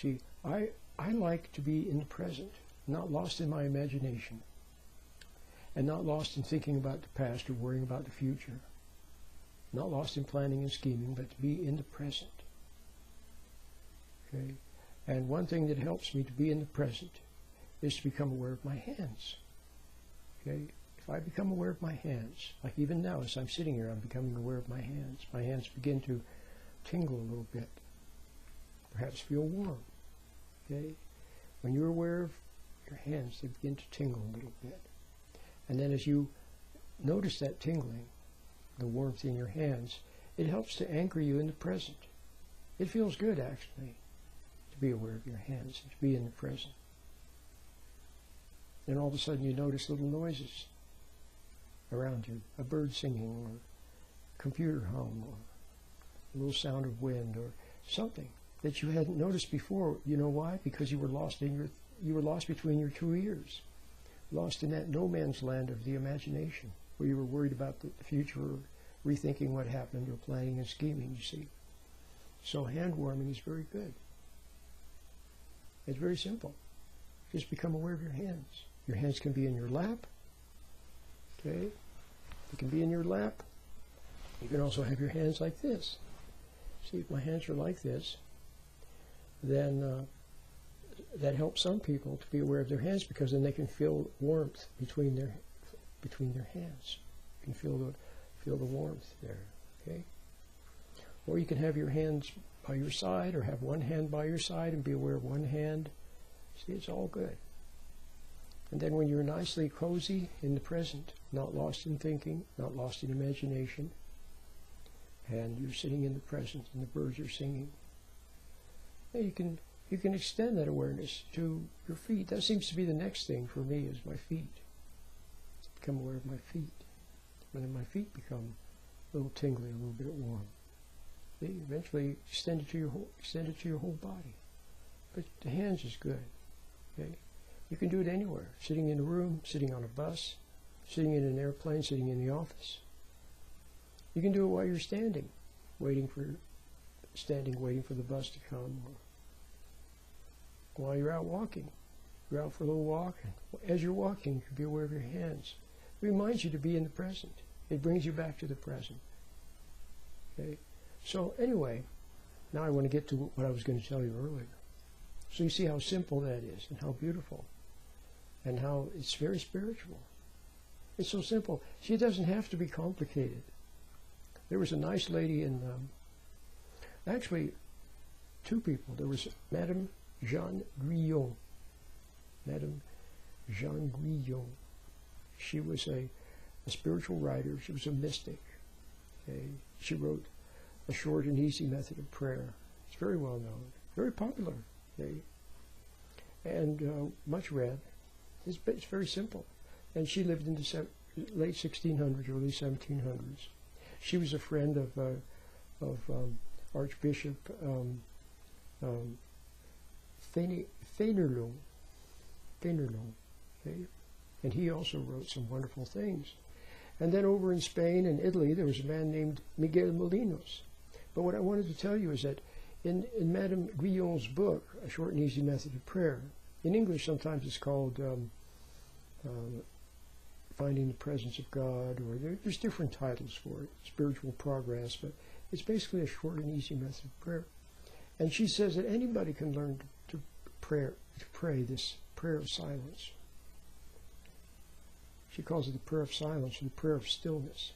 See, I like to be in the present, not lost in my imagination, and not lost in thinking about the past or worrying about the future. Not lost in planning and scheming, but to be in the present. Okay? And one thing that helps me to be in the present is to become aware of my hands. Okay? If I become aware of my hands, like even now as I'm sitting here, I'm becoming aware of my hands. My hands begin to tingle a little bit, perhaps feel warm. Okay? When you're aware of your hands, they begin to tingle a little bit. And then as you notice that tingling, the warmth in your hands, it helps to anchor you in the present. It feels good, actually, to be aware of your hands, and to be in the present. Then all of a sudden you notice little noises around you, a bird singing, or computer hum, or a little sound of wind, or something that you hadn't noticed before. You know why? Because you were lost between your two ears, lost in that no man's land of the imagination, where you were worried about the future, or rethinking what happened, or planning and scheming, you see. So hand warming is very good. It's very simple. Just become aware of your hands. Your hands can be in your lap. Okay? They can be in your lap. You can also have your hands like this. See, if my hands are like this, then that helps some people to be aware of their hands, because then they can feel warmth between their hands. You can feel the warmth there. Okay? Or you can have your hands by your side, or have one hand by your side and be aware of one hand. See, it's all good. And then when you're nicely cozy in the present, not lost in thinking, not lost in imagination, and you're sitting in the present and the birds are singing, you can extend that awareness to your feet. That seems to be the next thing for me, is my feet. Become aware of my feet. And then my feet become a little tingly, a little bit warm. See, eventually extend it to your whole body. But the hands is good. Okay? You can do it anywhere. Sitting in a room, sitting on a bus, sitting in an airplane, sitting in the office. You can do it while you're standing, waiting for the bus to come, or while you're out walking. You're out for a little walk, and as you're walking, you can be aware of your hands. It reminds you to be in the present. It brings you back to the present. Okay? So anyway, now I want to get to what I was going to tell you earlier. So you see how simple that is, and how beautiful, and how it's very spiritual. It's so simple. See, it doesn't have to be complicated. There was a nice lady in, actually, two people. There was Madame Jeanne Guyon. Madame Jeanne Guyon. She was a spiritual writer. She was a mystic. Okay? She wrote A Short and Easy Method of Prayer. It's very well known, very popular. Okay? And much read. It's very simple. And she lived in the late 1600s, early 1700s. She was a friend of Archbishop Fénelon. Okay? And he also wrote some wonderful things. And then over in Spain and Italy, there was a man named Miguel Molinos. But what I wanted to tell you is that in Madame Guyon's book, A Short and Easy Method of Prayer, in English sometimes it's called Finding the Presence of God, or there's different titles for it, Spiritual Progress, but it's basically a short and easy method of prayer. And she says that anybody can learn to pray this prayer of silence. She calls it the prayer of silence, or the prayer of stillness.